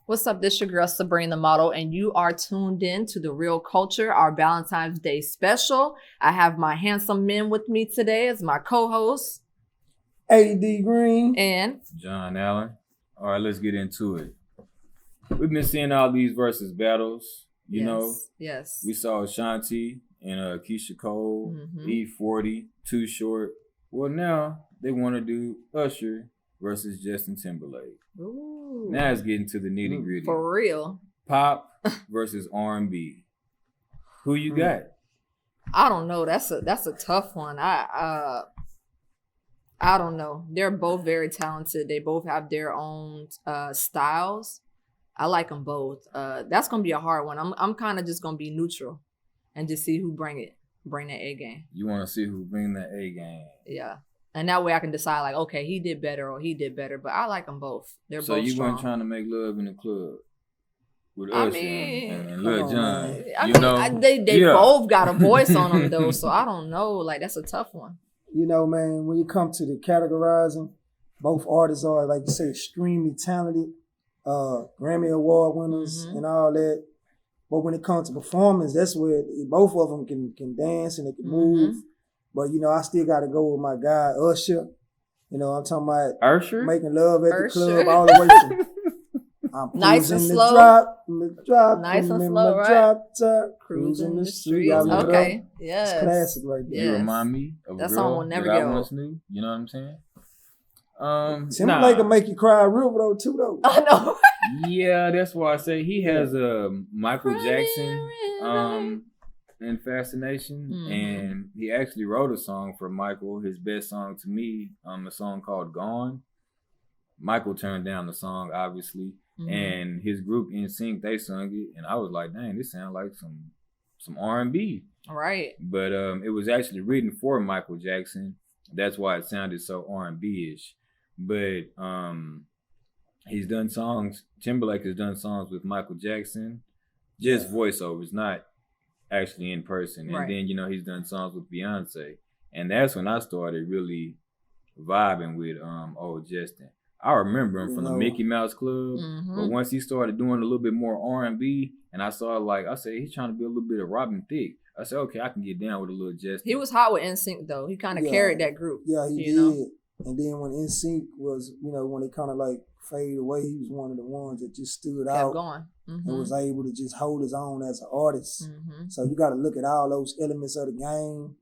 What's up? This your girl Sabrina the Model, and you are tuned in to The Real Koulture, our Valentine's Day special. I have my handsome men with me today as my co-hosts. AD Green. And John Allen. All right, let's get into it. We've been seeing all these versus battles, you know. Yes. We saw Ashanti and Keisha Cole, E40, Too Short. Well, now they want to do Usher versus Justine Timberlake. Ooh. Now it's getting to the nitty gritty. For real. Pop versus R&B. Who you got? I don't know. That's a tough one. I don't know. They're both very talented. They both have their own styles. I like them both. That's gonna be a hard one. I'm kind of just gonna be neutral, and just see who bring that A game. You want to see who bring that A game? Yeah. And that way I can decide, like, okay, he did better or he did better. But I like them both. They're so both you strong. weren't trying to make love in the club with I us mean, and Lil Jon. They both got a voice on them, though. So I don't know. Like, that's a tough one. You know, man, when you come to the categorizing, both artists are, like you say, extremely talented, Grammy Award winners and all that. But when it comes to performance, that's where both of them can dance and they can move. But, you know, I still got to go with my guy, Usher. You know, I'm talking about Usher? Making love at the club all the way from I'm nice and slow. Drop, nice and slow, right? Drop, cruising the street. Okay, yes. It's classic right there. You remind me of that a song girl will never that get I old. once knew. You know what I'm saying? Timberlake can make you cry real though too though. I know. Yeah, that's why I say he has a Michael Jackson and Fascination, and he actually wrote a song for Michael, his best song to me, a song called Gone. Michael turned down the song, obviously, and his group NSYNC, they sung it, and I was like, dang, this sounds like some R&B. Right. But it was actually written for Michael Jackson. That's why it sounded so R&B-ish. But he's done songs, Timberlake has done songs with Michael Jackson, just voiceovers, not actually in person. And then, you know, he's done songs with Beyonce. And that's when I started really vibing with old Justin. I remember him from the Mickey Mouse Club, but once he started doing a little bit more R&B, and I saw I said, he's trying to be a little bit of Robin Thicke. I said, okay, I can get down with a little Justin. He was hot with NSYNC though. He kind of carried that group. Yeah, he did. Know? And then when NSYNC was, you know, when they kind of like faded away, he was one of the ones that just stood out. Kept going. And was able to just hold his own as an artist. So you got to look at all those elements of the game.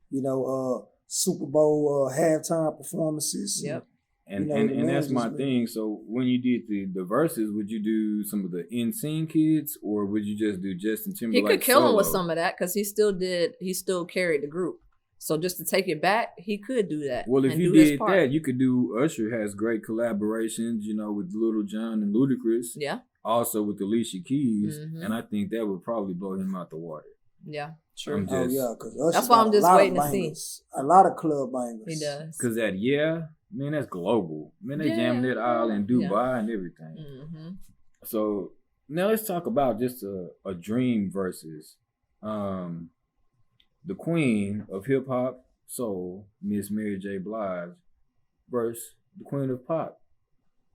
You know, Super Bowl halftime performances. Yep. And that's my thing. So when you did the verses, would you do some of the NSYNC kids, or would you just do Justin Timberlake? He could kill solo? him with some of that because he still carried the group. So just to take it back, he could do that. Well, if you did that, you could do Usher has great collaborations, you know, with Lil Jon and Ludacris. Yeah. Also with Alicia Keys, and I think that would probably blow him out the water. Yeah, true. Because that's why I'm just waiting to see. A lot of club bangers. He does. Because man, that's global. Man, they jamming it all in Dubai and everything. So now let's talk about just a dream versus the queen of hip hop soul, Miss Mary J. Blige, versus the queen of pop,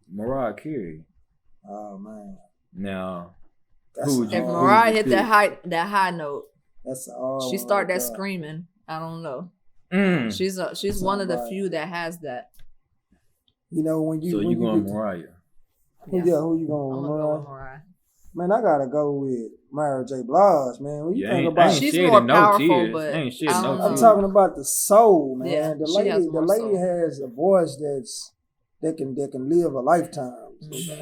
Mariah Carey. Oh man! Now, if Mariah hit that high note, she start that God. screaming. I don't know. She's one of the few that has that. You know when you. So you going Mariah? Who you going? I'm gonna go with Mariah. Man, I gotta go with Mariah J. Blige, man. When you think about, she's more powerful, but I'm talking about the soul, man. Yeah, the lady has a voice that can live a lifetime.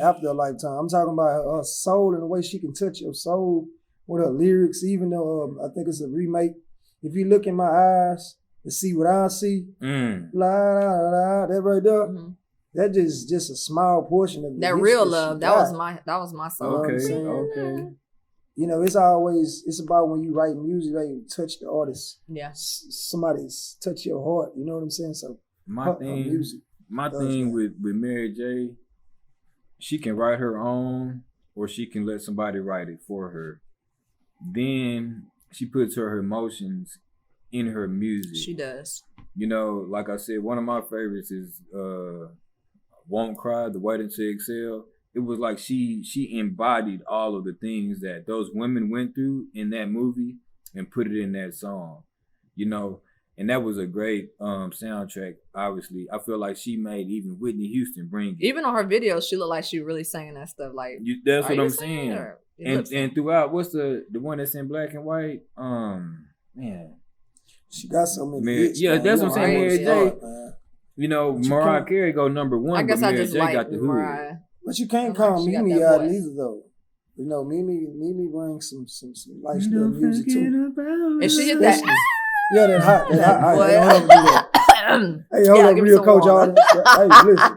After a lifetime. I'm talking about her soul and the way she can touch your soul with her lyrics, even though I think it's a remake. If you look in my eyes and see what I see, la la la, that right there, that just a small portion of that real love. That was my soul. Okay. You know, it's about when you write music, you touch the artist. Yeah. Somebody's touch your heart. You know what I'm saying? So my thing with Mary J., she can write her own, or she can let somebody write it for her. Then she puts her emotions in her music. She does. You know, like I said, one of my favorites is Won't Cry, The Wait Until Exhale. it was like she embodied all of the things that those women went through in that movie and put it in that song, you know. And that was a great soundtrack. Obviously, I feel like she made even Whitney Houston bring it. Even on her videos, she looked like she really singing that stuff. Like that's what I'm saying. And throughout, what's the one that's in black and white? Man, she got so many hits. Yeah, that's what I'm saying. Mary J. You know, But Mariah Carey go number one. I guess but I Mary just J like got the Mariah. hood. But you can't call Mimi out neither though. You know, Mimi brings some lifestyle music too. And she hit that. Yeah, that hot. Hey, hold up, real coach. Hey, listen.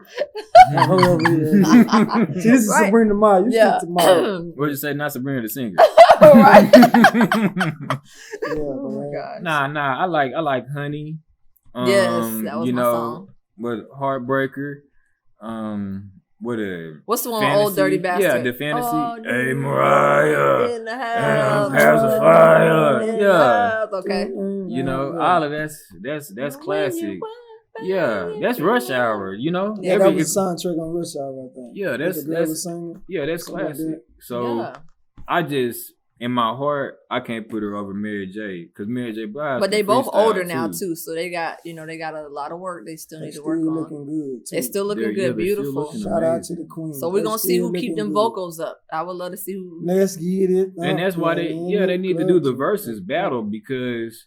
Hold up, see, this is right. Sabrina Maya. You speak to Maya. What'd you say? Not Sabrina the singer. Right. Oh my God. Nah. I like Honey. Yes, that was you my know, song. With Heartbreaker. What's the one Fantasy? Old Dirty Bastard? Yeah, the Fantasy. Oh, hey, Mariah. In the house. House of Fire. In the Yeah. house. Okay. You know, all of that's classic. Yeah, that's Rush Hour. You know, Yeah, that was a soundtrack on Rush Hour, I think. Yeah, that's classic. So Yeah. I just, in my heart, I can't put her over Mary J. Because Mary J. Blige. But they can both freestyle older now too, so they got a lot of work they still need to work on. Looking good too. They still looking good, beautiful. Shout out to the queen. So we're gonna see who keep them vocals up. I would love to see who. Let's get it. And that's why they need to do the versus battle, because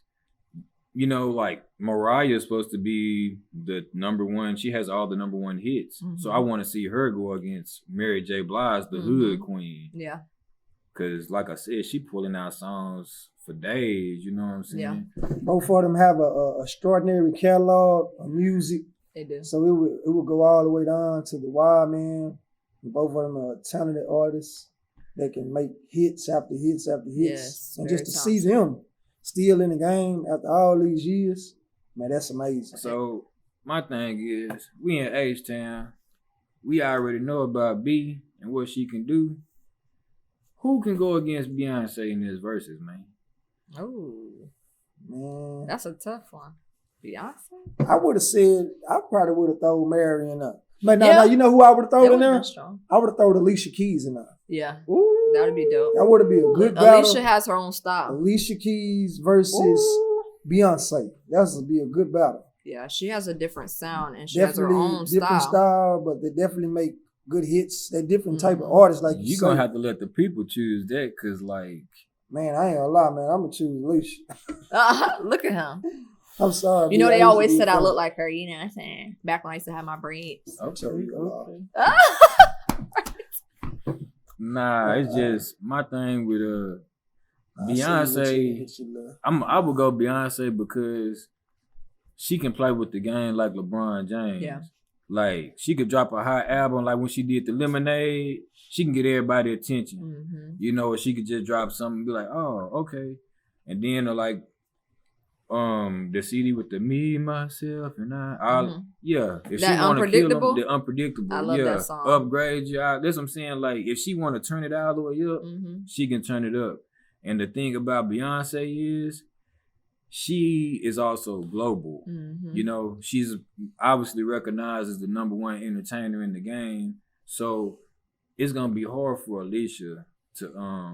you know, like Mariah is supposed to be the number one. She has all the number one hits. Mm-hmm. So I want to see her go against Mary J. Blige, the hood queen. Yeah. Because like I said, she pulling out songs for days. You know what I'm saying? Yeah. Both of them have a extraordinary catalog of music. They do. So it would go all the way down to the Wild Man. Both of them are talented artists. They can make hits after hits after hits. Yes, and just to see them still in the game after all these years, man, that's amazing. So my thing is, we in H-Town. We already know about B and what she can do. Who can go against Beyonce in this verses, man? Oh, man, that's a tough one. Beyonce? I probably would have thrown Mary in there. But now you know who I would have thrown in there? I would have thrown Alicia Keys in there. Yeah. That would be dope. That would have been a good battle. Alicia has her own style. Alicia Keys versus Beyonce. That would be a good battle. Yeah, she has a different sound and she has her own different style, but they definitely make good hits. They're different type of artists. Like you're going to have to let the people choose that, because like... Man, I ain't gonna lie, man. I'm going to choose Alicia. Look at him. I'm sorry. You know, they always said I look like her, you know what I'm saying? Back when I used to have my braids. Okay. Nah, it's just my thing with Beyonce. I would go Beyonce because she can play with the game like LeBron James. Yeah. Like she could drop a hot album like when she did the Lemonade. She can get everybody attention. Mm-hmm. You know, or she could just drop something and be like, oh, okay. And then like the CD with the me, myself, and I yeah. If that she want to kill them, the unpredictable. I love that song. Upgrade you out. That's what I'm saying. Like if she want to turn it all the way up, she can turn it up. And the thing about Beyonce is she is also global. Mm-hmm. You know, she's obviously recognized as the number one entertainer in the game. So it's gonna be hard for Alicia to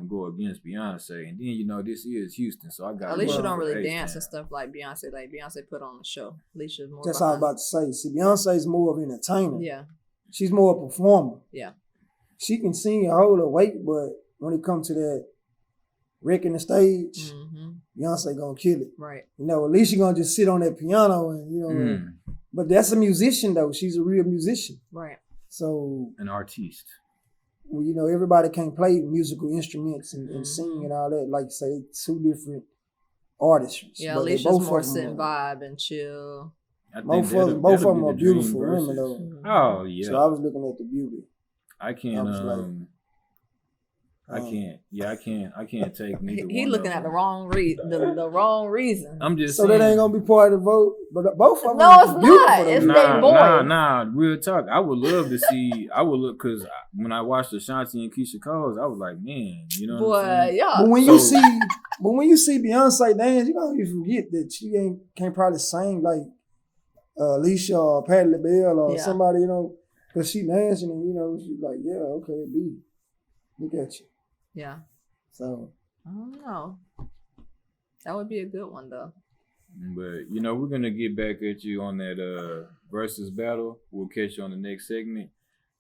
go against Beyonce. And then, you know, this is Houston, so I got Alicia don't really dance and stuff like Beyonce. Like Beyonce put on the show. Alicia's more. That's all I'm about to say. See, Beyonce's more of an entertainer. Yeah. She's more a performer. Yeah. She can sing and hold her weight, but when it comes to that wrecking the stage, Beyonce gonna kill it. Right. You know, Alicia gonna just sit on that piano and, you know, but that's a musician though. She's a real musician. Right. So an artiste. Well, you know, everybody can't play musical instruments and sing and all that. Like you say, two different artists. Yeah, Alicia's more sit and vibe and chill. Both of them are beautiful women though. Oh yeah. So I was looking at the beauty. I can't. I can't take neither. He looking at the wrong the wrong reason. I'm just so saying. that ain't gonna be part of the vote, but both of them. No, it's not. It's their boy. Nah. Real talk. I would love to see. I would look because when I watched Ashanti and Keisha Cole's, I was like, man, you know. What I'm saying? Yeah. But when you see Beyonce dance, you forget that she can't probably sing like Alicia or Patti LaBelle or somebody, you know. Cause she dancing and, you know, she's like, yeah, okay, B. Look at you. Yeah. So. I don't know. That would be a good one, though. But, you know, we're going to get back at you on that versus battle. We'll catch you on the next segment.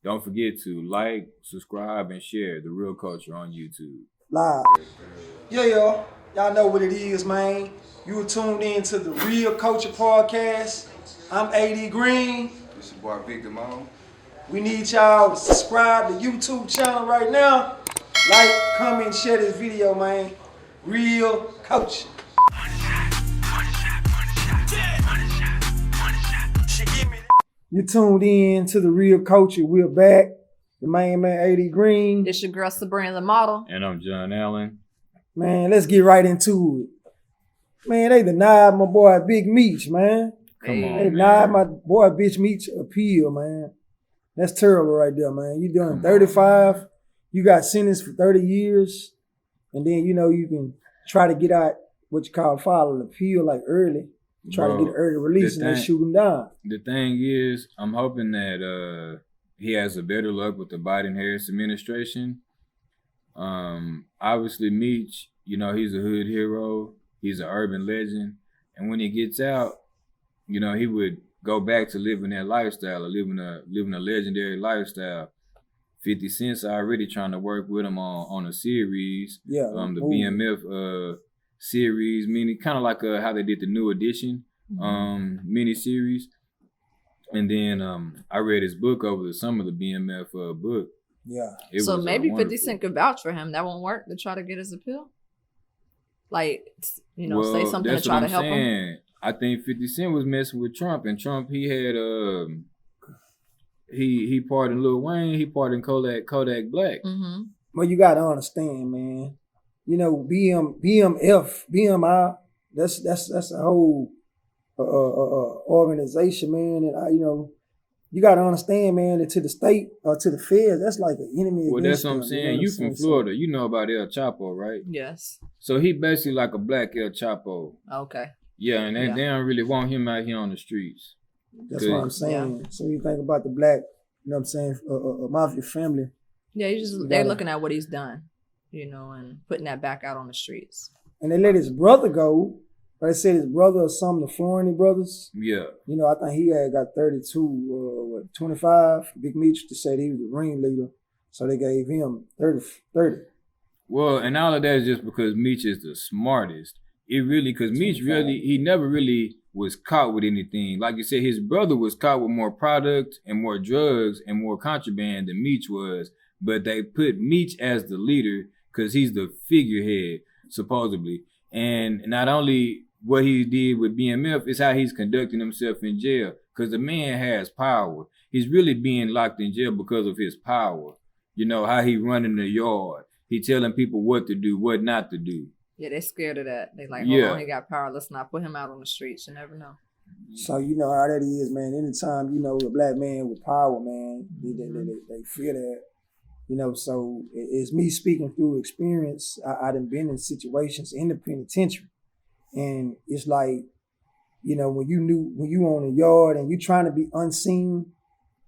Don't forget to like, subscribe, and share The Real Koulture on YouTube. Live. Yeah, y'all know what it is, man. You were tuned in to The Real Koulture podcast. I'm AD Green. This your boy Victor Mom. We need y'all to subscribe to YouTube channel right now. Like, comment, share this video, man. Real Koulture. You tuned in to The Real Koulture. We're back. The main man, AD Green. This your girl Sabrina the model. And I'm John Allen. Man, let's get right into it. Man, they denied my boy Big Meech, man. Come on, They man. denied my boy Big Meech appeal, man. That's terrible right there, man. You done 35. You got sentenced for 30 years. And then, you know, you can try to get out what you call file an appeal like early. Try to get an early release and they shoot him down. The thing is, I'm hoping that he has a better luck with the Biden-Harris administration. Obviously, Meech, you know, he's a hood hero. He's an urban legend. And when he gets out, you know, he would go back to living that lifestyle or living a legendary lifestyle. 50 Cent's already trying to work with him on a series. Yeah. The BMF series, meaning kind of like how they did the New Edition mini series. And then I read his book over the summer, the BMF book. Yeah. So maybe 50 wonderful. Cent could vouch for him. That won't work to try to get his appeal? Like, you know, say something to try to help him? I think 50 Cent was messing with Trump, and Trump, he had he pardoned Lil Wayne, he pardoned Kodak Black. Mm-hmm. Well, you gotta understand, man. You know, BMI, that's a whole organization, man. And you know, you gotta understand, man, that to the state or to the feds, that's like an enemy. Well, that's what I'm them, saying. You from Florida, you know about El Chapo, right? Yes. So he basically like a black El Chapo. Okay. Yeah, and they don't really want him out here on the streets. That's what I'm saying. Yeah. So you think about the black, you know what I'm saying, mafia family. Yeah, they're looking at what he's done, you know, and putting that back out on the streets. And they let his brother go. They said his brother or something, the Florida brothers. Yeah. You know, I think he had got 32, 25. Big Meech just said he was the ringleader. So they gave him 30. Well, and all of that is just because Meech is the smartest. It really, because Meech really, he never really was caught with anything. Like you said, his brother was caught with more product and more drugs and more contraband than Meech was. But they put Meech as the leader because he's the figurehead, supposedly. And not only what he did with BMF is how he's conducting himself in jail. Because the man has power. He's really being locked in jail because of his power. You know, how he running the yard. He telling people what to do, what not to do. Yeah, they're scared of that. They like, hold on, he got power. Let's not put him out on the streets. You never know. So you know how that is, man. Anytime, you know, a black man with power, man, they fear that. You know, so it's me speaking through experience. I done been in situations in the penitentiary. And it's like, you know, when you on the yard and you trying to be unseen,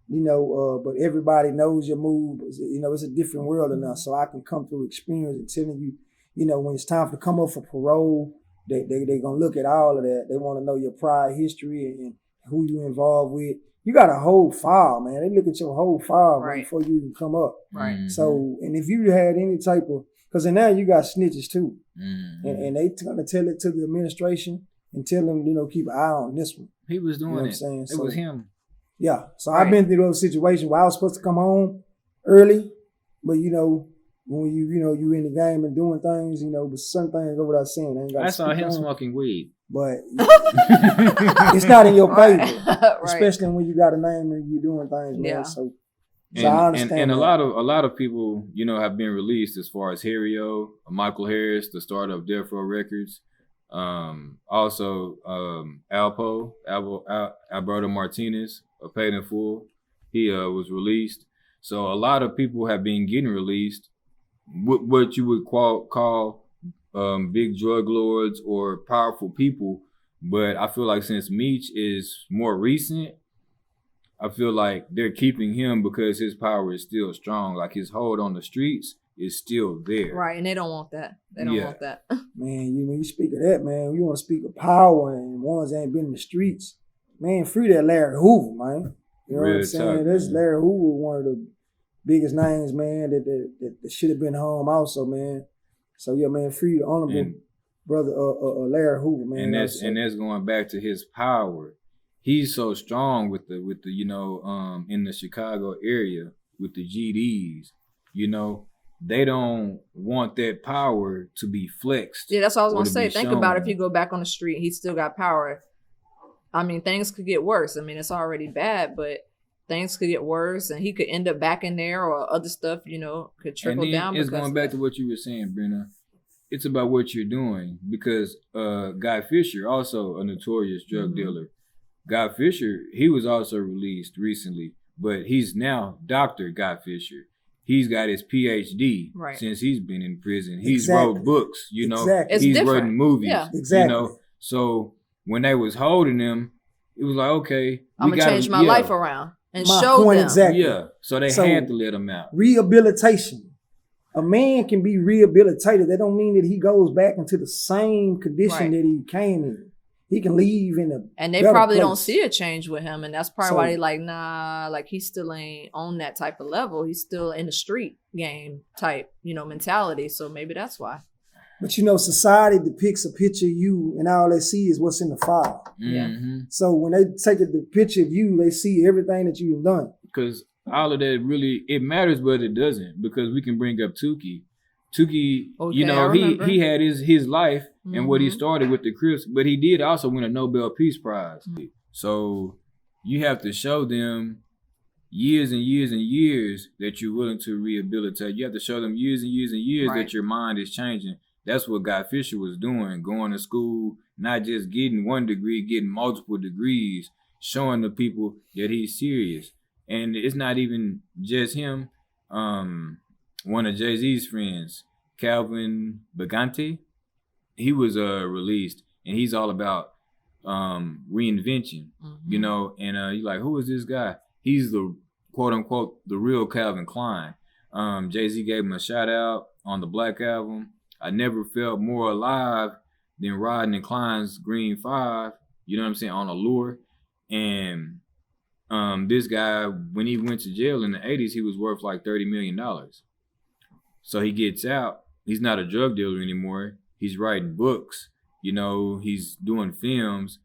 you know, but everybody knows your move. You know, it's a different world enough. So I can come through experience and telling you, you know, when it's time to come up for parole, they gonna look at all of that. They want to know your prior history and who you involved with. You got a whole file, man. They look at your whole file before you even come up. Right. Mm-hmm. So, and if you had any type of, because now you got snitches too. Mm-hmm. And they gonna tell it to the administration and tell them, you know, keep an eye on this one. He was doing you know it. What I'm saying? It was him. Yeah. So I've been through those situations where I was supposed to come home early, but you know, when you in the game and doing things, you know, but some things go without saying. I saw him smoking weed. But it's not in your favor. Right. Especially when you got a name and you're doing things, man. Yeah. So And, I understand. and a lot of people, you know, have been released as far as Harry-O, Michael Harris, the starter of Death Row Records. Also Alberto Martinez, Paid in Full. He was released. So a lot of people have been getting released. What you would call big drug lords or powerful people. But I feel like since Meech is more recent, I feel like they're keeping him because his power is still strong. Like his hold on the streets is still there. Right, and they don't want that. They don't want that. Man, when you speak of that, man, you want to speak of power and ones that ain't been in the streets. Man, free that Larry Hoover, man. You know what I'm saying? That's Larry Hoover, one of the biggest names, man, that should have been home also, man. So yeah, man, free the honorable brother Larry Hoover, man. And that's going back to his power. He's so strong with the in the Chicago area with the GDs, they don't want that power to be flexed. Yeah, that's what I was gonna say. Think about it, if you go back on the street, he's still got power. I mean, things could get worse. I mean, it's already bad, but things could get worse, and he could end up back in there, or other stuff, could trickle down. It's going back to what you were saying, Brenna. It's about what you're doing, because Guy Fisher, also a notorious drug dealer. Guy Fisher, he was also released recently, but he's now Dr. Guy Fisher. He's got his PhD since he's been in prison. He's wrote books, He's written movies, So when they was holding him, it was like, okay, I'm gonna change my life around and show them. Exactly. Yeah, so they had to let him out. Rehabilitation. A man can be rehabilitated. That don't mean that he goes back into the same condition that he came in. He can leave in a and they probably don't see a change with him, and that's probably why they like, nah, like he still ain't on that type of level. He's still in the street game type, mentality. So maybe that's why. But society depicts a picture of you, and all they see is what's in the file. Yeah. So when they take the picture of you, they see everything that you've done. Because all of that really, it matters, but it doesn't. Because we can bring up Tukey. Tukey, he had his life and what he started with the Crips, but he did also win a Nobel Peace Prize. So you have to show them years and years and years that you're willing to rehabilitate. You have to show them years and years and years that your mind is changing. That's what Guy Fisher was doing, going to school, not just getting one degree, getting multiple degrees, showing the people that he's serious. And it's not even just him. One of Jay-Z's friends, Calvin Bagante, he was released, and he's all about reinvention, and you're like, who is this guy? He's the quote unquote the real Calvin Klein. Jay-Z gave him a shout out on the Black Album. I never felt more alive than riding in Klein's Green 5, on Allure. And this guy, when he went to jail in the 80s, he was worth like $30 million. So he gets out. He's not a drug dealer anymore. He's writing books. He's doing films.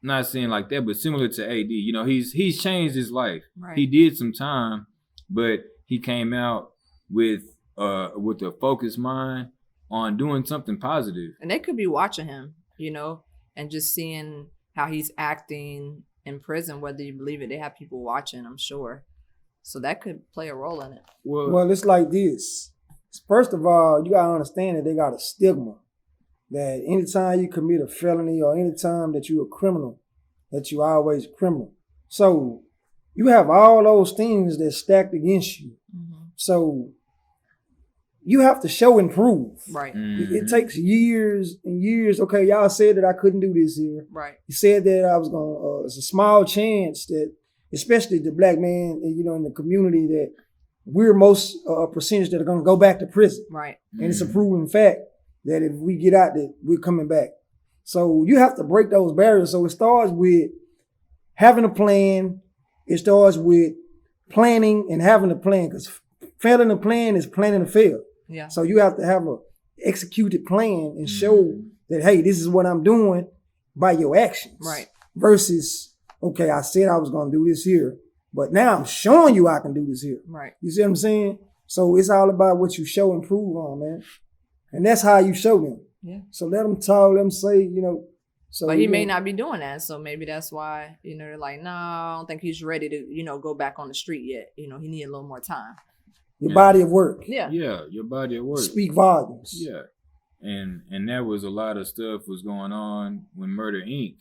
Not saying like that, but similar to AD. He's changed his life. Right. He did some time, but he came out with a focused mind on doing something positive. And they could be watching him, and just seeing how he's acting in prison, whether you believe it. They have people watching, I'm sure. So that could play a role in it. Well, it's like this. First of all, you got to understand that they got a stigma that anytime you commit a felony or anytime that you're a criminal, that you always a criminal. So you have all those things that stacked against you. So you have to show and prove. Right. It takes years and years. Okay, y'all said that I couldn't do this here. Right. You said that I was going to, it's a small chance that, especially the black man, in the community, that we're most percentage that are going to go back to prison. Right. And it's a proven fact that if we get out, that we're coming back. So you have to break those barriers. So it starts with having a plan. It starts with planning and having a plan, because failing a plan is planning to fail. Yeah. So you have to have a executed plan and show that, hey, this is what I'm doing by your actions. Right. Versus, okay, I said I was going to do this here, but now I'm showing you I can do this here. Right. You see what I'm saying? So it's all about what you show and prove on, man. And that's how you show them. Yeah. So let them talk, let them say, So but he may not be doing that. So maybe that's why, they're like, no, I don't think he's ready to, go back on the street yet. He need a little more time. Your body of work. Yeah. Yeah, your body of work. Speak volumes. Yeah. And that was a lot of stuff was going on when Murder Inc.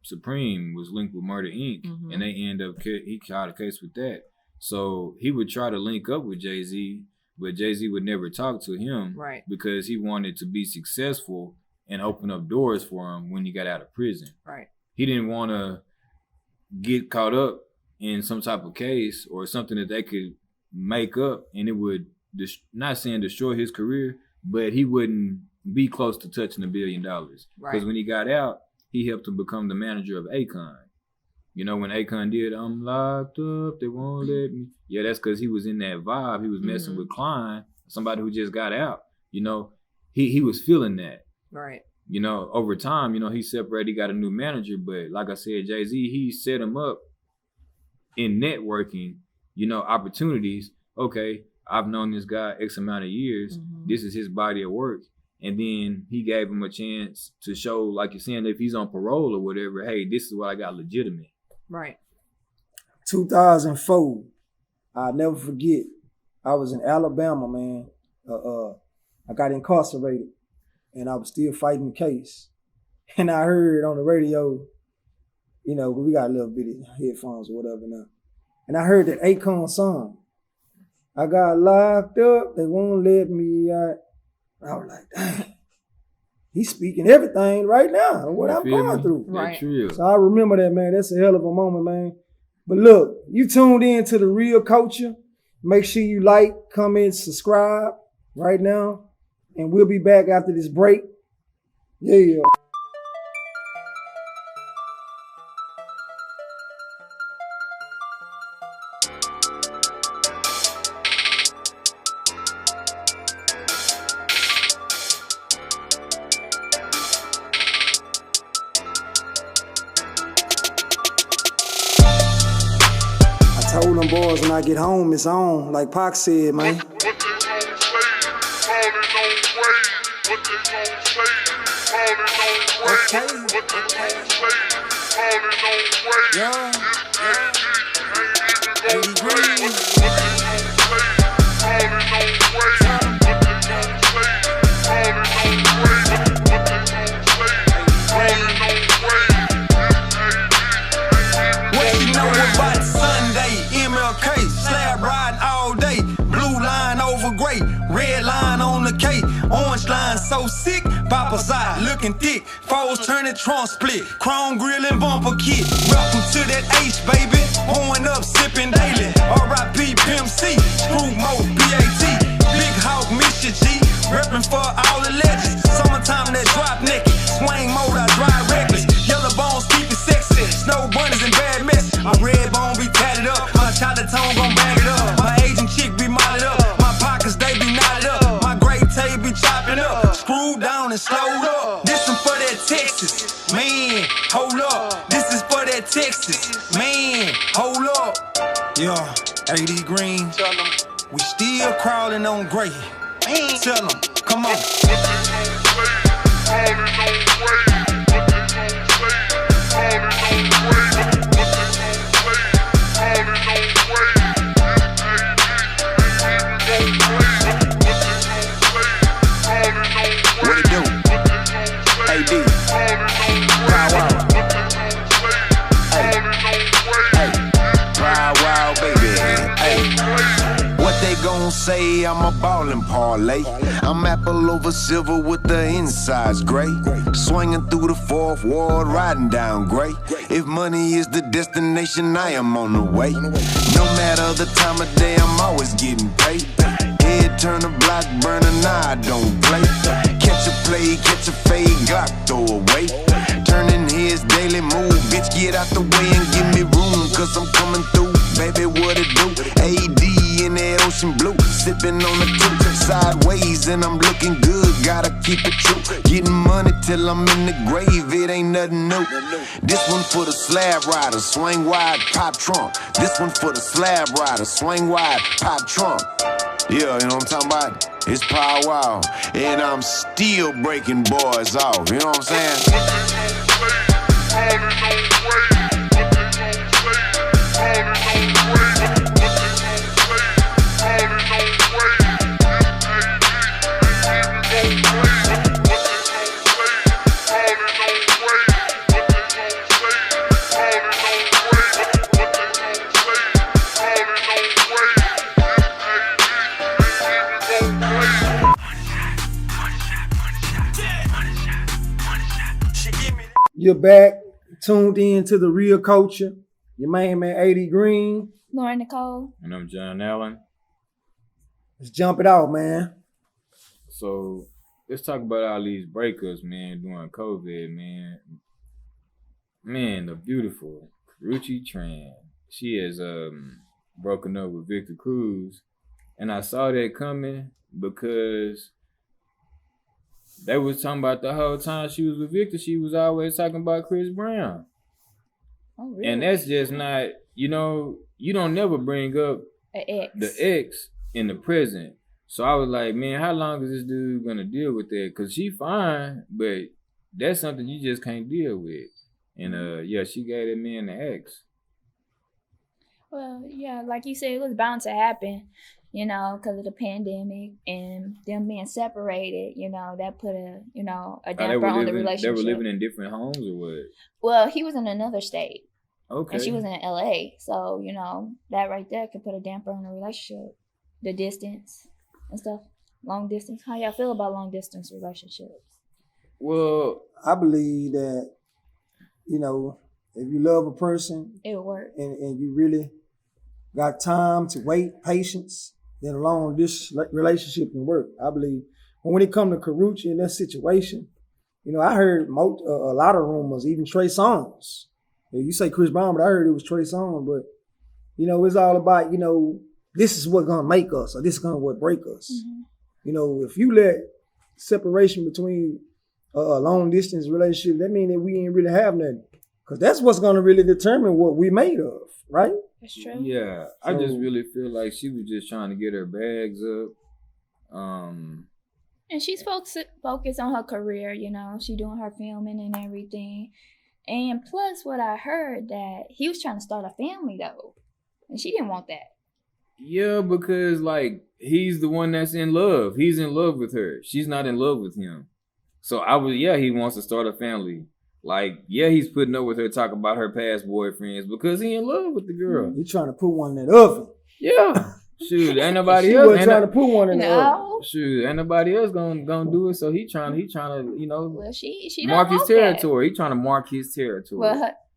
Supreme was linked with Murder Inc. And they he caught a case with that. So he would try to link up with Jay-Z, but Jay-Z would never talk to him. Right. Because he wanted to be successful and open up doors for him when he got out of prison. Right. He didn't want to get caught up in some type of case or something that they could make up, and it would not saying destroy his career, but he wouldn't be close to touching $1 billion. Because when he got out, he helped him become the manager of Akon. You know, when Akon did "I'm locked up, they won't let me." Yeah, that's because he was in that vibe. He was messing with Klein, somebody who just got out. You know, he was feeling that. Right. You know, over time, you know, he separated, he got a new manager, but like I said, Jay-Z, he set him up in networking, you know, opportunities. Okay, I've known this guy X amount of years. This is his body of work. And then he gave him a chance to show, like you're saying, if he's on parole or whatever, hey, this is what I got legitimate. Right. 2004, I'll never forget. I was in Alabama, man. I got incarcerated, and I was still fighting the case. And I heard on the radio, you know, we got a little bit of headphones or whatever now. And I heard that Akon song. I got locked up, they won't let me out. I was like, dang, he's speaking everything right now, what I'm going through. Right. So I remember that, man. That's a hell of a moment, man. But look, you tuned in to The Real Koulture. Make sure you like, comment, subscribe right now. And we'll be back after this break. Yeah. I told them boys when I get home, it's on, like Pac said, man. Slab riding all day, blue line over gray, red line on the K, orange line so sick, Papa side looking thick, foes turning trunk split, chrome grill and bumper kit. Welcome to that H, baby, pouring up, sipping daily. R.I.P. Pimp C, Screw Mo, B.A.T. Big Hawk, Misha G, reppin' for all the legends. Summertime that drop naked, swing mode, I drive reckless. Yellow bones keep it sexy, snow bunnies and bad mess. My red bone be tatted up, my chocolate tone gon' bag it up. My Asian chick be modded up, my pockets they be knotted up. My gray tape be chopping up, screwed down and slowed up. This one for that Texas, man, hold up. This is for that Texas, man, hold up. Yeah, 80 green, we still crawling on gray. Tell them, come on. What it do? AD. Wow, wow. Hey, wow, wow, baby. Hey. What they gon' say? I'm a ballin' parlay. I'm apple over silver with the insides gray. Swinging through the fourth ward, riding down gray. If money is the destination, I am on the way. No matter the time of day, I'm always getting paid. Head turn a block burner, nah, I don't play. Catch a play, catch a fade, Glock throw away. Turning heads daily, move, bitch, get out the way and give me room, cause I'm coming through, baby, what it do? AD in that ocean blue, sipping on the two sideways, and I'm looking good, gotta keep it true. Getting money till I'm in the grave, it ain't nothing new. This one for the slab rider, swing wide, pop trunk. This one for the slab rider, swing wide, pop trunk. Yeah, you know what I'm talking about? It's Power Wow, and I'm still breaking boys off, you know what I'm saying? You're back, tuned in to The Real Koulture. Your main man, AD Green. Lauren Nicole. And I'm John Allen. Let's jump it out, man. So let's talk about all these breakups, man, during COVID, man. Man, the beautiful Koulture Tran. She has broken up with Victor Cruz. And I saw that coming because they was talking about the whole time she was with Victor, she was always talking about Chris Brown. Oh, really? And that's just not, you don't never bring up the ex in the present. So I was like, man, how long is this dude gonna deal with that? Cause she fine, but that's something you just can't deal with. And she gave that man the ex. Well, yeah, like you said, it was bound to happen, because of the pandemic and them being separated, that put a damper on the relationship. They were living in different homes or what? Well, he was in another state. Okay. And she was in LA. So, that right there could put a damper on the relationship. The distance and stuff. Long distance. How y'all feel about long distance relationships? Well, I believe that, if you love a person, it would work. And you really got time to wait, patience, then a long distance relationship can work. I believe. But when it comes to Koulture in that situation, I heard a lot of rumors, even Trey Songz. You say Chris Brown, but I heard it was Trey Songz. But, it's all about, this is what's going to make us, or this is going to what break us. Mm-hmm. If you let separation between a long distance relationship, that means that we ain't really have nothing. Because that's what's going to really determine what we made of, right? That's true. Yeah. I just really feel like she was just trying to get her bags up. And she's focused on her career, she doing her filming and everything. And plus what I heard that he was trying to start a family though. And she didn't want that. Yeah, because he's the one that's in love. He's in love with her. She's not in love with him. So he wants to start a family. He's putting up with her, talking about her past boyfriends because he in love with the girl. He's trying to put one in that oven. Yeah. Shoot, ain't nobody else. She was trying to put one in the oven. Shoot, ain't nobody else gonna do it. So he trying to, well, she mark his territory. He trying to mark his territory.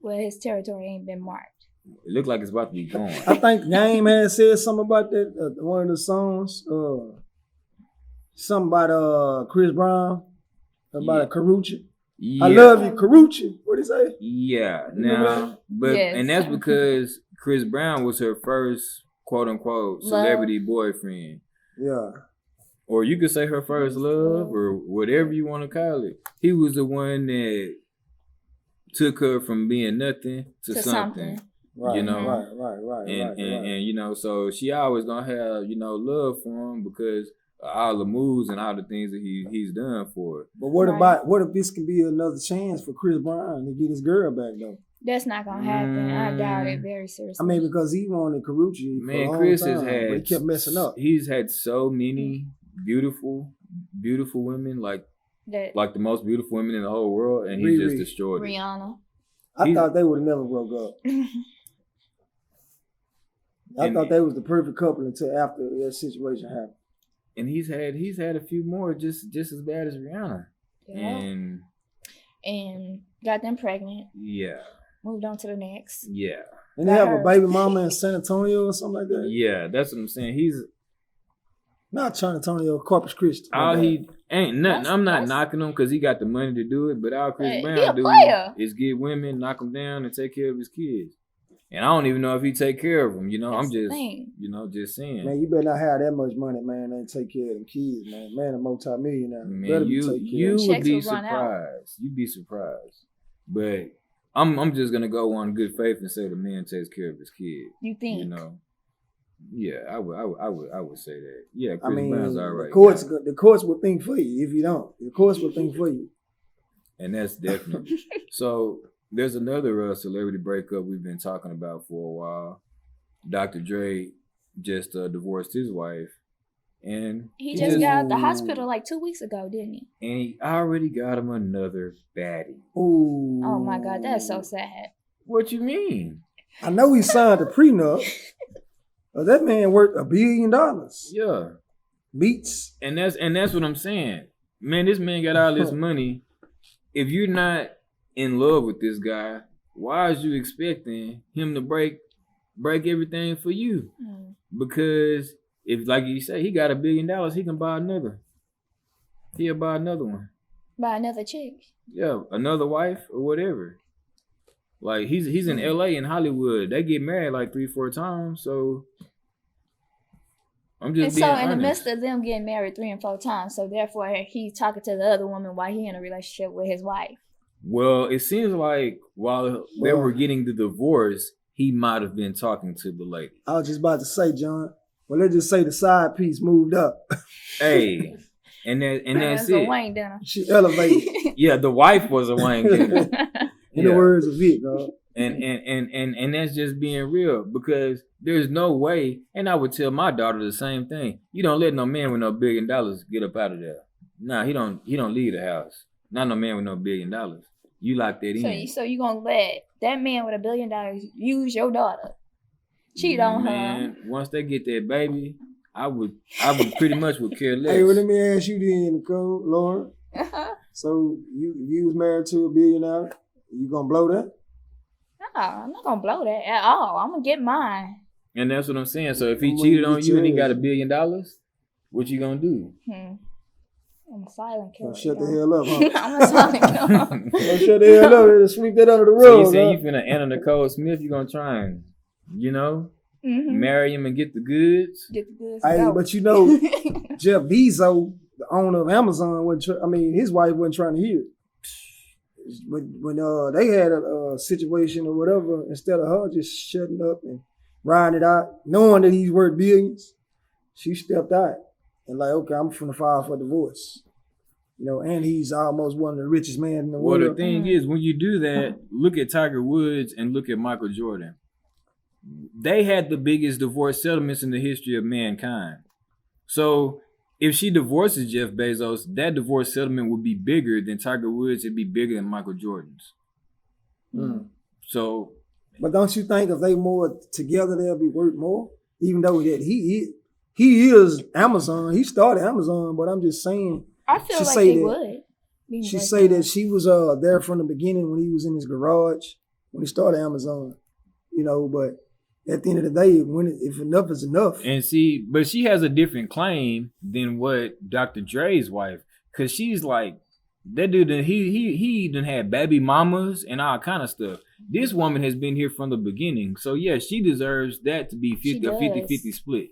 Well, his territory ain't been marked. It looked like it's about to be gone. I think Game had said something about that. One of the songs, something about Chris Brown, about a Koulture. Yeah. I love you, Koulture. What did he say? Yeah. Now, and that's because Chris Brown was her first quote unquote celebrity boyfriend. Yeah. Or you could say her first love or whatever you want to call it. He was the one that took her from being nothing to something. Right, Right. And so she always gonna have, love for him because of all the moves and all the things that he's done for her. But what if this can be another chance for Chris Brown to get his girl back though? That's not gonna happen. I doubt it very seriously. I mean, because he wanted Koulture for a long Chris time, has had, but he kept messing up. He's had so many beautiful women, like the most beautiful women in the whole world, and he just destroyed Rihanna. I thought they would have never broke up. I thought they was the perfect couple until after that situation happened. And he's had a few more just as bad as Rihanna. Yeah. And got them pregnant. Yeah. Moved on to the next. Yeah. And they have a baby mama in San Antonio or something like that? Yeah, that's what I'm saying. He's not San Antonio, Corpus Christi. All he ain't nothing. I'm not knocking him because he got the money to do it, but all Chris Brown do is get women, knock them down, and take care of his kids. And I don't even know if he take care of them. I'm just, just saying. Man, you better not have that much money, man, and take care of them kids, man. Man, a multi-millionaire. Man, you would be surprised. You'd be surprised. But I'm just gonna go on good faith and say the man takes care of his kids. You think? Yeah, I would say that. Yeah, Chris Brown's all right. The courts will think for you if you don't. The courts will think for you. And that's definitely so. There's another celebrity breakup we've been talking about for a while. Dr. Dre just divorced his wife. And he just got out the hospital like 2 weeks ago, didn't he? And he already got him another baddie. Ooh. Oh my God, that's so sad. What you mean? I know he signed a prenup. That man worth $1 billion. Yeah. Beats. And that's what I'm saying. Man, this man got all this money. If you're not in love with this guy, why is you expecting him to break everything for you? Because if, like you say, he got $1 billion, he can buy another. He'll buy another one. Buy another chick. Yeah, another wife or whatever. Like he's in LA in Hollywood. They get married like 3-4 times. So I'm just being honest. In the midst of them getting married 3 and 4 times, so therefore he's talking to the other woman while he in a relationship with his wife. Well, it seems like while they were getting the divorce, he might have been talking to the lady. I was just about to say, John. Well, let's just say the side piece moved up. Hey, and that's it. Wayne dinner. She elevated. Yeah, the wife was a Wayne dinner. In the words of Vic, dog. And that's just being real, because there's no way, and I would tell my daughter the same thing. You don't let no man with no $1 billion get up out of there. Nah, he don't leave the house. Not no man with no $1 billion. You lock that in. So you gonna let that man with $1 billion use your daughter? Cheat on her. Once they get that baby, I would pretty much would care less. Hey, well, let me ask you then, Nicole, Lauren. So you was married to $1 billion. You gonna blow that? No, I'm not gonna blow that at all. I'm gonna get mine. And that's what I'm saying. So if he cheated on you and he got $1 billion, what you gonna do? I'm a silent killer. Shut the hell up, huh? I'm a silent killer. Shut the hell up and sweep that under the rug. So you say you finna Anna Nicole Smith, you gonna try and, marry him and get the goods? Get the goods. Hey, but you know, Jeff Bezos, the owner of Amazon, his wife wasn't trying to hear it. When they had a situation or whatever, instead of her just shutting up and riding it out, knowing that he's worth billions, she stepped out and like, okay, I'm finna file for divorce. And he's almost one of the richest men in the world. Well, the thing is, when you do that, look at Tiger Woods and look at Michael Jordan. They had the biggest divorce settlements in the history of mankind. So if she divorces Jeff Bezos, that divorce settlement would be bigger than Tiger Woods. It'd be bigger than Michael Jordan's. So, but don't you think if they more together, they'll be worth more? Even though that he is Amazon, he started Amazon. But I'm just saying, I feel like they would. She say that she was there from the beginning when he was in his garage when he started Amazon. But at the end of the day, if enough is enough. And see, but she has a different claim than what Dr. Dre's wife, because she's like, that dude, he done had baby mamas and all kind of stuff. This woman has been here from the beginning. So yeah, she deserves that to be 50-50 split.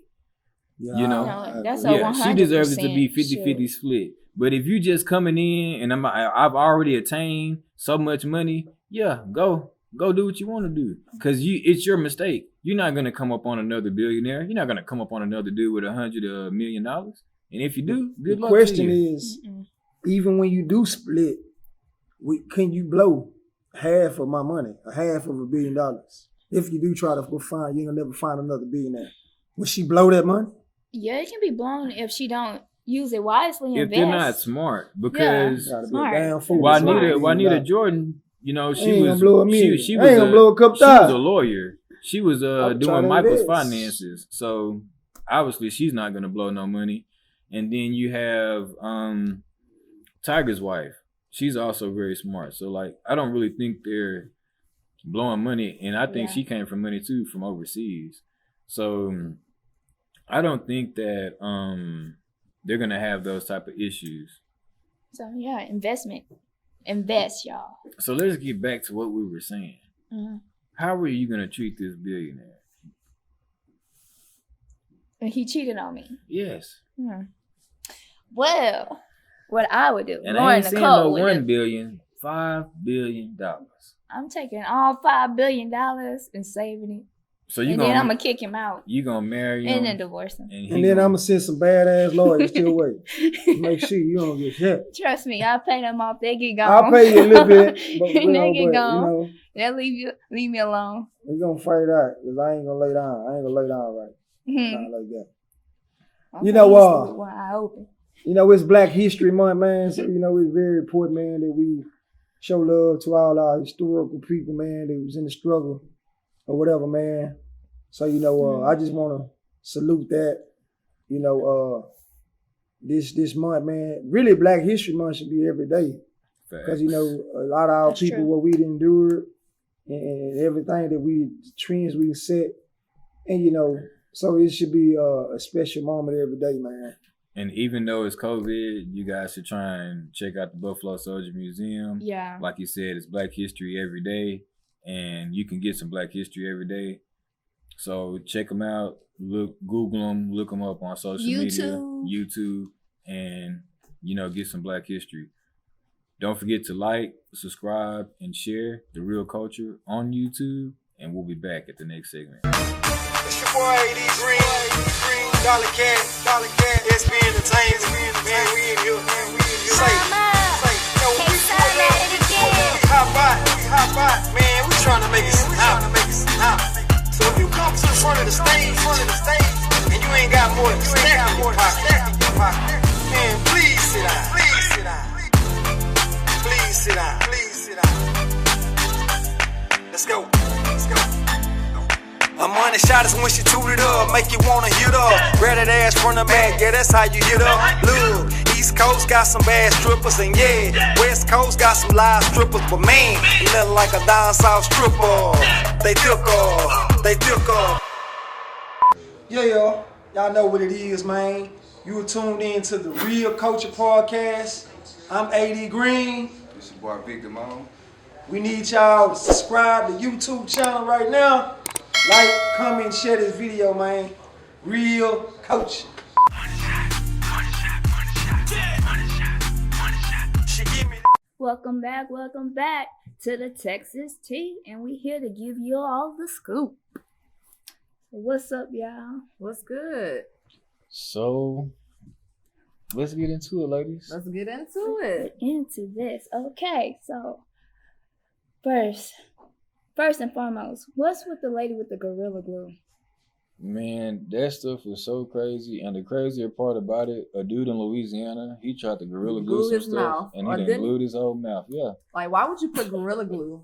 Yeah, that's a 100%. She deserves it to be 50-50 split. But if you just coming in and I've already attained so much money, yeah, go do what you want to do, because it's your mistake. You're not gonna come up on another billionaire. You're not gonna come up on another dude with $100 million. And if you do, good luck. The question to you. is, even when you do split, can you blow half of my money, or half of $1 billion? If you do try to go find, you're gonna never find another billionaire. Will she blow that money? Yeah, it can be blown if she don't use it wisely. If they're not smart, because smart. Juanita Jordan, she was a lawyer. She was doing Michael's finances, so obviously she's not gonna blow no money. And then you have Tiger's wife. She's also very smart. So like, I don't really think they're blowing money, and I think she came from money too from overseas. So I don't think that they're gonna have those type of issues. So yeah, invest, y'all. So let's get back to what we were saying. How are you gonna treat this billionaire? And he cheated on me. Yes. Well, what I would do, and Lauren I ain't saying no $1 billion, $5 billion. I'm taking all $5 billion and saving it. So then I'm gonna kick him out. You gonna marry him and then divorce him. And then I'm gonna send some badass lawyers your way. Make sure you don't get hit. Trust me, I'll pay them off. They get gone. I'll pay you a little bit, but they get gone. They'll leave me alone. We're gonna fight it out, because I ain't gonna lay down. I ain't gonna lay down right. Not like that. It's Black History Month, man. So it's very important, man, that we show love to all our historical people, man, that was in the struggle or whatever, man. So, I just want to salute that. This month, man, really Black History Month should be every day. Because, a lot of our people, what we endured, and everything that trends we set. And, you know, so it should be a special moment every day, man. And even though it's COVID, you guys should try and check out the Buffalo Soldier Museum. Yeah. Like you said, it's Black History every day, and you can get some Black History every day. So check them out. Google them, look them up on social media, YouTube, and, you know, get some Black History. Don't forget to like, subscribe, and share The Real Koulture on YouTube, and we'll be back at the next segment. It's your boy AD Green, Dollar Cat, SB Entertainment, man, we in here, say, yo, we hop out, man, we trying to make it out. So if you come to the front of the stage, and you ain't got more than stack in your pocket, man, please sit down. Please sit down. Let's go. A money shot is when she tooted up, make you wanna hit up. Grab that ass from the back, yeah, that's how you hit up. Look, East Coast got some bad strippers, and yeah, West Coast got some live strippers, but man, nothing like a down south stripper. They took off. Yeah, y'all know what it is, man. You were tuned in to the Real Koulture podcast. I'm AD Green. This your boy Big Meech. We need y'all to subscribe to YouTube channel right now. Like, comment, share this video, man. Real Koulture. Welcome back to the Texas Tea, and we here to give you all the scoop. What's up, y'all? What's good? So, let's get into it, ladies. Let's get into it. Into this. Okay, so first and foremost, what's with the lady with the Gorilla Glue? Man, that stuff was so crazy. And the crazier part about it, a dude in Louisiana, he tried to Gorilla Glue some his stuff. mouth. And he done glued his whole mouth. Yeah. Like, why would you put Gorilla Glue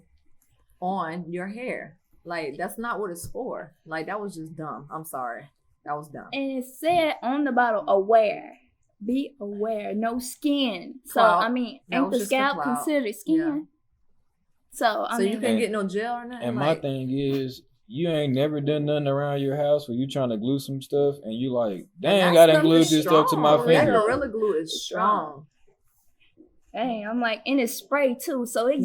on your hair? Like, that's not what it's for. Like, that was just dumb. I'm sorry. That was dumb. And it said on the bottle, aware. Be aware. No skin. So, Clout. I mean, That ain't was the just for scalp clout. considered skin? Yeah. So, I mean, you couldn't get no gel or nothing? And like, my thing is, you ain't never done nothing around your house where you trying to glue some stuff and you like, dang, I done glued this stuff to my That finger. Gorilla Glue is strong. dang, I'm like, and it's spray too, so it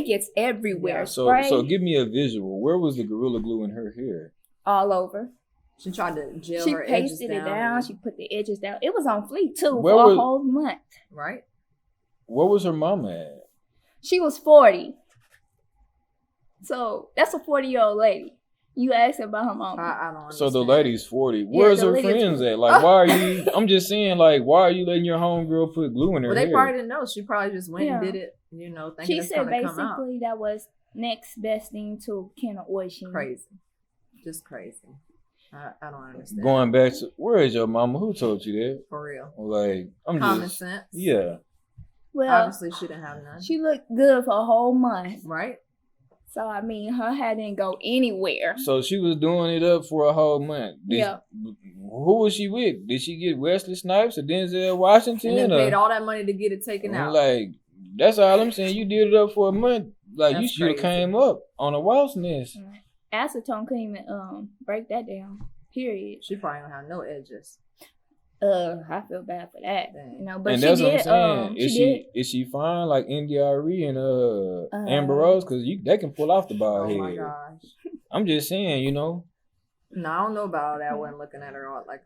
gets everywhere. Yeah. So give me a visual. Where was the Gorilla Glue in her hair? All over. She tried to gel She her edges pasted it down. down. She put the edges down. It was on fleek too Where for was- a whole month. Right? Where was her mama at? She was 40. So that's a 40-year-old lady. You asked about her mama. I don't understand. So the lady's 40. Where's the her lady is friends 40. at? Like, why are you? I'm just saying, like, why are you letting your homegirl put glue in her Well, hair? they probably didn't know. She probably just went and Yeah. did it, thinking She it's said going to come out. basically that was next best thing to a can of ocean. Crazy. Just crazy. I don't understand. Going back to, where is your mama? Who told you that? For real. Like, I'm Common just, sense. yeah. Well, Obviously, she didn't have none. she looked good for a whole month. Right? So, I mean, her hair didn't go anywhere. So she was doing it up for a whole month. Yeah. Who was she with? Did she get Wesley Snipes or Denzel Washington? And then or- paid all that money to get it taken out. Like, that's all I'm saying. You did it up for a month. Like, you That's should have crazy. came up on a wasp nest. Acetone couldn't even break that down. Period. She probably don't have no edges. I feel bad for that. Dang. But And she that's did. what I'm saying. She Is she fine like NDRE and Amber Rose? Because they can pull off the bald Oh my head. gosh. I'm just saying, No, I don't know about all that. I wasn't looking at her all that.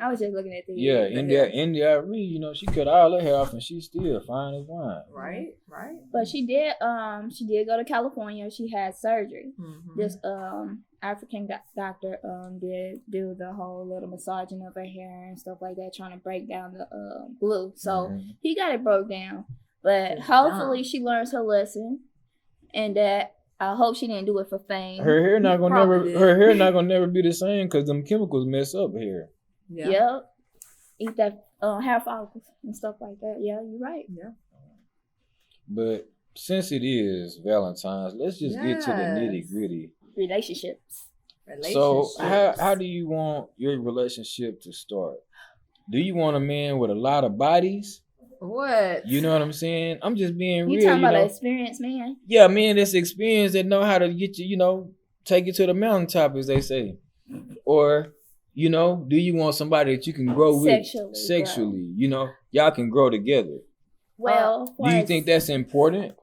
I was just looking at the yeah, NDRE, she cut all her hair off and she's still fine as wine. Right. But she did go to California. She had surgery. Mm-hmm. This African doctor did do the whole little massaging of her hair and stuff like that, trying to break down the glue. So he got it broke down. But Good hopefully job. she learns her lesson, and that I hope she didn't do it for fame. Her hair not gonna Probably never. did. Her hair not gonna never be the same because them chemicals mess up hair. Yeah. Yep. Eat that hair follicles and stuff like that. Yeah, you're right. Yeah. But since it is Valentine's, let's just get to the Yes. nitty gritty. Relationships. So how do you want your relationship to start? Do you want a man with a lot of bodies What? You know what I'm saying? I'm just being You real. talking about know? an experience, man? Yeah, man, that's experience that know how to get you, take you to the mountaintop, as they say. Or, do you want somebody that you can grow with sexually? Y'all can grow together. Well, do you think that's important?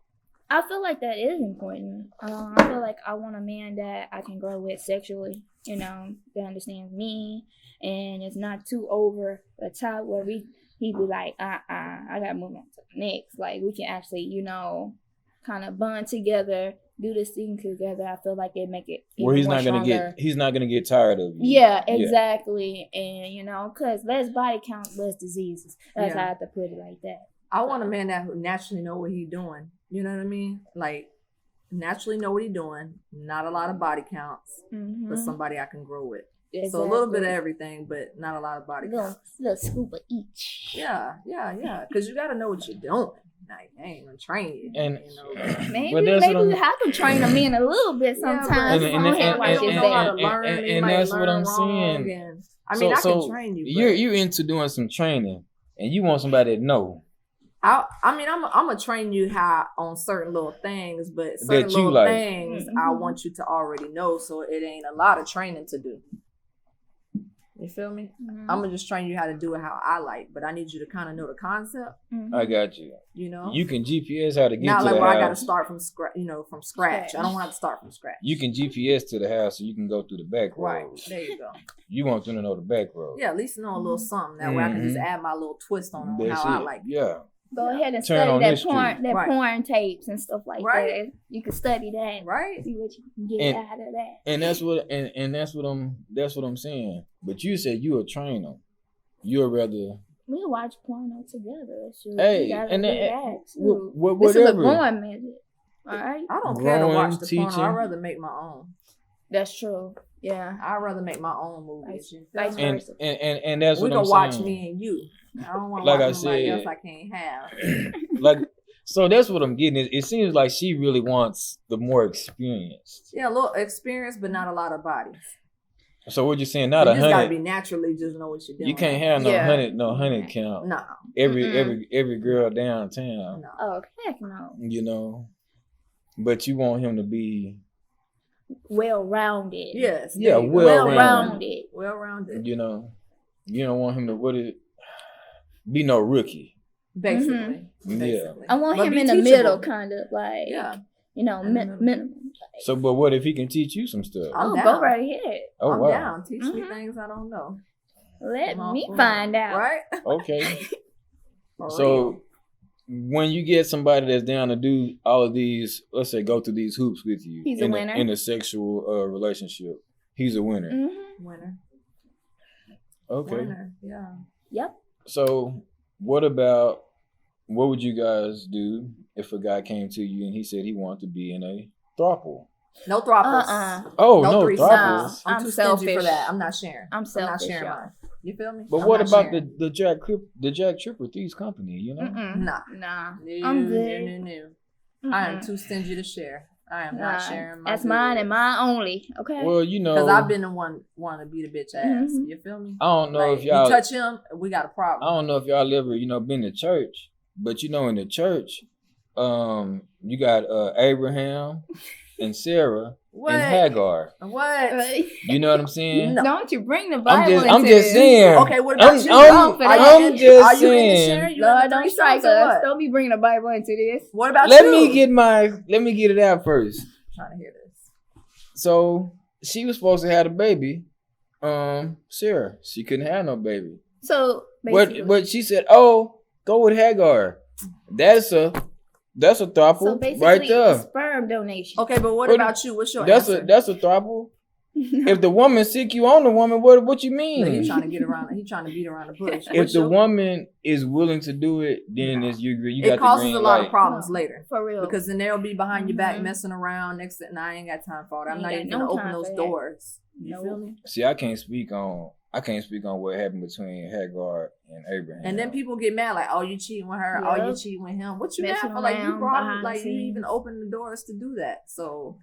I feel like that is important. I feel like I want a man that I can grow with sexually, that understands me and it's not too over the top where he'd be like, I gotta move on to the next. Like, we can actually, kind of bond together, do this thing together. I feel like it make it where he's not gonna get tired of you. Yeah, exactly. And cause less body count, less diseases. That's how I have to put it like that. I want a man that naturally know what he's doing. You know what I mean? Like, naturally know what he's doing. Not a lot of body counts, but somebody I can grow with. Exactly. So a little bit of everything, but not a lot of body counts. Little scoop of each. Yeah. Because you got to know what you're doing. Like, I ain't gonna train you. And maybe we have to train them in a little bit sometimes. And that's what I'm saying. I can train you. You're into doing some training, and you want somebody that know. I'm gonna train you how on certain little things, but certain little things I want you to already know, so it ain't a lot of training to do. You feel me? Mm-hmm. I'm gonna just train you how to do it how I like, but I need you to kind of know the concept. Mm-hmm. I got you. You can GPS how to get not to like the where house. I got to start from scratch. I don't want to start from scratch. You can GPS to the house so you can go through the back road. Right there you go. You want them to know the back road. Yeah, at least know a little something. That way I can just add my little twist on how I like it. Yeah. Go ahead and study that porn tapes and stuff like that. You can study that, right? See what you can get out of that. And that's what I'm saying. But you said you a trainer. You'd rather we watch porno together. So hey, whatever. This is a growing method. All right. I don't care to watch the porno. I'd rather make my own. That's true. Yeah, I'd rather make my own movies. And that's we what I'm saying. We can watch me and you. I don't want to watch somebody else I can't have. So that's what I'm getting. It seems like she really wants the more experienced. Yeah, a little experience, but not a lot of bodies. So what you're saying? Not you 100. You gotta be naturally just know what you're doing. You can't have no 100 count. No. Every girl downtown. No. Oh heck no. But you want him to be well-rounded. Yes. Yeah, well-rounded. Well-rounded. You don't want him to be no rookie. Basically. Yeah. I want him in the middle, kind of like. Yeah. Minimum. So, but what if he can teach you some stuff? Go right ahead. Oh, I'm wow. down. Teach me things I don't know. Let me find out. Right? Okay. So, when you get somebody that's down to do all of these, let's say, go through these hoops with you, he's a winner in a sexual relationship. He's a winner. Mm-hmm. Winner. Okay. Winner. Yeah. Yep. So, what would you guys do if a guy came to you and he said he wanted to be in a throuple? No throuples. Oh, no throuples. I'm too selfish for that. I'm not sharing. I'm selfish. I'm not sharing mine. You feel me? But what about the Jack Tripper Thieves Company? Nah. I'm good. No. I am too stingy to share. I am not sharing my. That's mine and mine only. Okay. Well, because I've been the one want to beat a bitch ass. You feel me? I don't know if y'all you touch him, we got a problem. I don't know if y'all ever been to church, but in the church, you got Abraham and Sarah. What? And Hagar. What? You know what I'm saying? No. Don't you bring the Bible I'm just saying. Okay, what about you? I'm just saying. Lord, don't strike us. Don't be bringing the Bible into this. What about Let you? me get it out first. I'm trying to hear this. So she was supposed to have a baby. Sarah. She couldn't have no baby. So basically. But she said, "Oh, go with Hagar." That's a throuple, so basically right there. A sperm donation. Okay, but what about you? What's your answer? That's a throuple. If the woman sick you on the woman, what you mean? No, he's trying to get around. He's trying to beat around the bush. If the woman is willing to do it, then it's you got it causes the green a lot light. of problems later. For real. Because then they'll be behind your back messing around and I ain't got time for it. I'm not even gonna open those doors. You feel me? See, I can't speak on what happened between Hagar and Abraham. And then people get mad, like, "Oh, you cheating with her? Oh, you cheating with him? What you mad for? Like, you probably you even opened the doors to do that." So,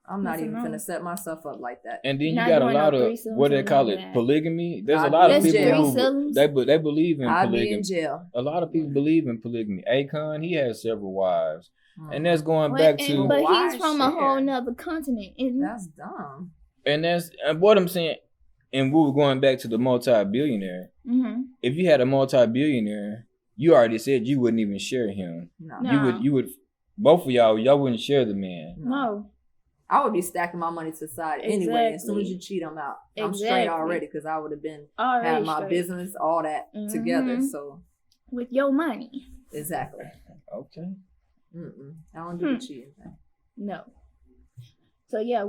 I'm not That's even enough. finna set myself up like that. And then you Not got a doing no lot of threesomes what they and call all it, that. polygamy. There's a I'd lot be of in people jail. who Threesomes? they believe in I'd be polygamy. in jail. A lot of people believe in polygamy. Akon, he has several wives, Mm. and that's going But, back to. but Why he's from a whole share? nother continent, isn't he? That's dumb. And that's what I'm saying. And we were going back to the multi-billionaire. Mm-hmm. If you had a multi-billionaire, you already said you wouldn't even share him. No. No. You would. Both of y'all wouldn't share the man. No. I would be stacking my money to the side anyway. As soon as Exactly. you cheat, I'm out. I'm straight Exactly. already because I would have been Already had my straight. business, all that together. Mhm. So With your money. exactly. Okay. I don't do the cheating thing. No. So yeah,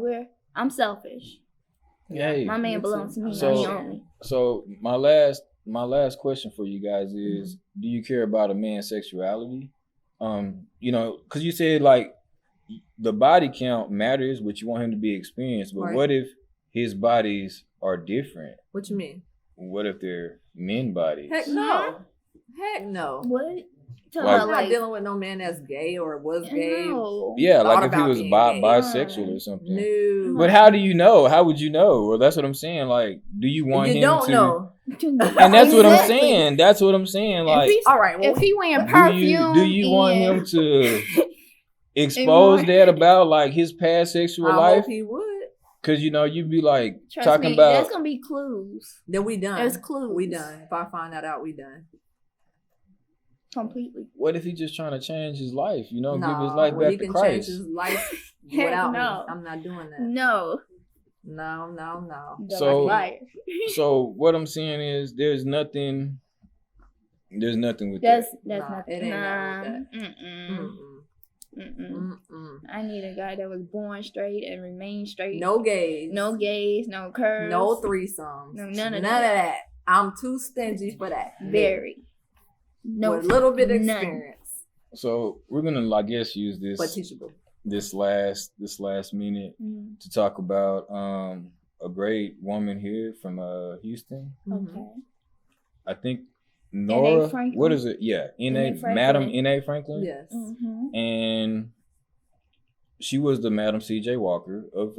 I'm selfish. Hey. My man me belongs too. to me, So- not he only. So my last question for you guys is: do you care about a man's sexuality? Because you said like the body count matters, but you want him to be experienced. But Right. what if his bodies are different? What you mean? What if they're men bodies? Heck no. Heck no. What? Tell Like- her I'm not like dealing with no man that's gay or was gay. no. Yeah, Thought like if he about was being gay. bisexual or something. No. But how do you know? How would you know? Well, that's what I'm saying. Like, do you want You him don't to? know. And that's what I'm Exactly. saying. That's what I'm saying. Like, All right. Well, If he wearing do perfume, you want him and- to expose And that about like his past sexual I life? hope he would. Because you'd be like Trust talking me, about. that's gonna be clues. Then we done. There's clues. We done. If I find that out, we done. Completely. What if he's just trying to change his life? Give his No, life well, back he to can Christ. change his life Heck without me. no. I'm not doing that. No. No. So- Liar. So what I'm saying is, there's nothing with That's that. Nah, nothing. it ain't Nah. nothing Mm-mm. Mm-mm. Mm-mm. I need a guy that was born straight and remain straight. No gays. No gays, no curves. No threesomes. No, none of that. I'm too stingy for that. Very. No. With a little bit of none. experience, So we're gonna, I guess, use but teachable. this last minute Mm, to talk about a great woman here from Houston. okay. I think Nora. Franklin? What is it? Yeah, N.A. Franklin. Madam N.A. Franklin. Yes. Mm-hmm. And she was the Madam C.J. Walker of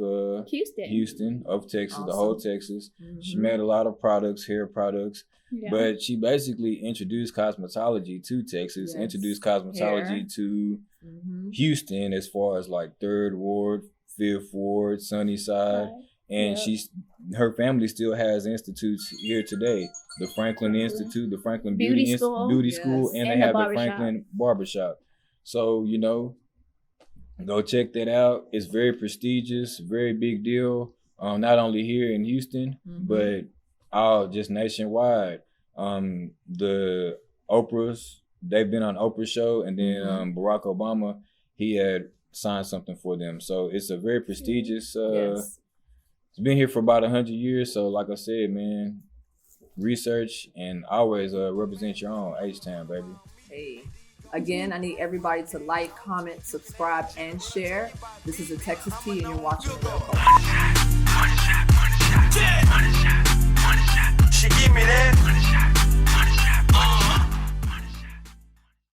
Houston. of Texas, the Awesome. whole Texas. She Mhm. made a lot of products, hair products, Yeah. but she basically introduced cosmetology to Texas, Yes. introduced cosmetology Hair. to Mhm. Houston as far as like 3rd Ward, 5th Ward, Sunnyside. Right. And Yep. her family still has institutes here today. The Franklin Institute, the Franklin Beauty Beauty School. Beauty Yes. School, and they And the have the barbershop. Franklin Barbershop. So, go check that out. It's very prestigious, very big deal. Not only here in Houston, Mhm. but all just nationwide. The Oprah's, they've been on Oprah's show, and then Mhm. Barack Obama, he had signed something for them. So it's a very prestigious. Yes. It's been here for about 100 years. So like I said, man, research and always represent your own H-Town, baby. Hey. Again, I need everybody to like, comment, subscribe, and share. This is a Texas Tea, and you're watching. Money shot.